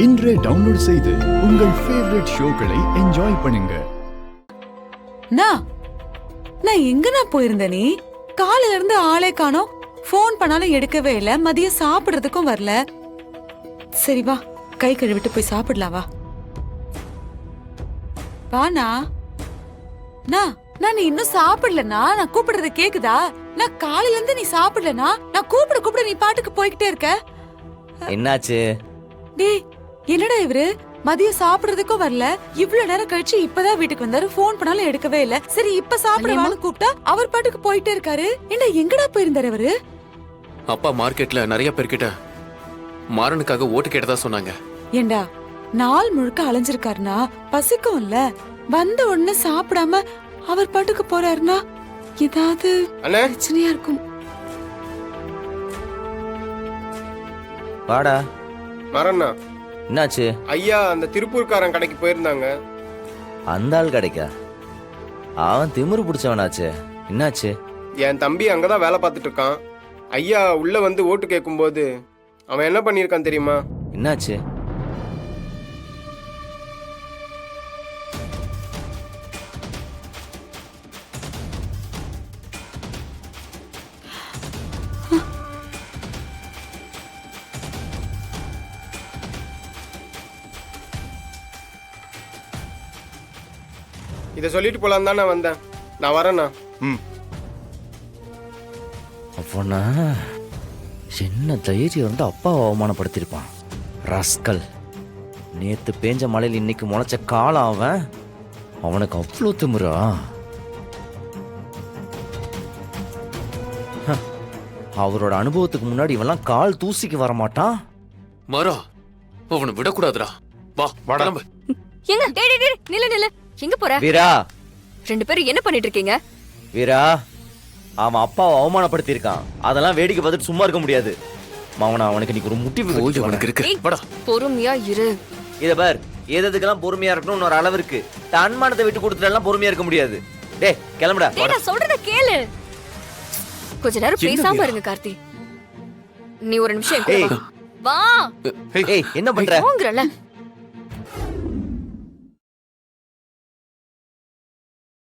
இன்றே டவுன்லோட் செய்து உங்கள் ஃபேவரட் ஷோக்களை என்ஜாய் பண்ணுங்க. நான் எங்கண்ணா போயிருந்தேன்? நீ காலையில இருந்து ஆளே காணோம். போன் பண்ணாலும் எடுக்கவே இல்ல. மதியம் சாப்பிடுறதுக்கும் வரல. சரி வா, கை கழுவிட்டு போய் சாப்பிடலாம் வா. வாண்ணா. நான் இன்னும் சாப்பிடலண்ணா. நான் கூப்பிடுறது கேக்குதா? நான் காலையில இருந்து நீ சாப்பிடலண்ணா. நான் கூப்பிட நீ பாட்டுக்கு போய்கிட்டே இருக்க. என்னாச்சு? டேய், என்னடா இவரு மதியம் சாப்பிடுறதுக்கும் வரல. இவ்வளவு நேரம் கழிச்சு இப்பதான் வீட்டுக்கு வந்தாரு. போன் பண்ணாலும் எடுக்கவே இல்ல. சரி இப்ப சாப்பிடவான்னு கூப்பிட்டா அவர் பாட்டுக்கு போயிட்டே இருக்காரு. ஏண்டா எங்கடா போயிருந்தாரு அவரு? அப்பா மார்க்கெட்ல நிறைய பேர்கிட்ட மாறனுக்காக ஓட்டு கேட்டதா சொன்னாங்க. ஏண்டா நாள் முழுக்க அலைஞ்சிருக்காருனா பசிக்கும் இல்ல. வந்த உடனே சாப்பிடாம அவர் பாட்டுக்கு போறாருனா ஏதாவது பிரச்சனையா இருக்கும். வாடா. மரண்ணா, என்னாச்சு? ஐயா அந்த திருப்பூர்காரன் கடைக்கு போயிருந்தாங்க. அந்த ஆள் கிடைக்கா? அவன் திமிரு பிடிச்சவனாச்சு. என்னாச்சு? என் தம்பி அங்கதான் வேலை பார்த்துட்டு இருக்கான். ஐயா உள்ள வந்து ஓட்டு கேட்கும்போது அவன் என்ன பண்ணியிருக்கான் தெரியுமா? என்னாச்சு? இதை சொல்லிட்டு போலாம் தான் நான் வந்தேன். நான் வரேண்ணா. அப்போனா என்ன தைரியம் வந்து அப்பாவை அவமானப்படுத்திருப்பான் ராஸ்கல். நேத்து பேஞ்ச மழையில் இன்னைக்கு முளைச்ச காலம் அவன். அவனுக்கு அவ்வளோ திமிரா? அவரோட அனுபவத்துக்கு முன்னாடி இவெல்லாம் கால் தூசிக்கு வரமாட்டான். மாறா, அவனை விடக்கூடாதுடா. வா கிளம்பு. எங்க? டேய் டேய் நில்லு நில்லு. எங்க போற? வீரா, ரெண்டு பேரும் என்ன பண்ணிட்டு இருக்கீங்க? வீரா, அவன் அப்பாவை அவமானப்படுத்தி இருக்கான். அதெல்லாம் வேடிக்கை பார்த்துட்டு சும்மா இருக்க முடியாது. மாவனா, அவனுக்கு இன்னைக்கு ஒரு முட்டி அவனுக்கு இருக்கு. ஏய், வாடா. பொறுமையா இரு. இத பார், எதுக்கெல்லாம் பொறுமையா இருக்கணும் ஒரு அளவு இருக்கு. தன்மானத்தை விட்டு கொடுத்துட்டெல்லாம் பொறுமையா இருக்க முடியாது. டேய் கிளம்புடா. டேய் நான் சொல்றத கேளு. கொஞ்ச நேரம் பேசாம இருங்க கார்த்தி. நீ ஒரு நிமிஷம் வா. ஏய் என்ன பண்ற? போங்கறல.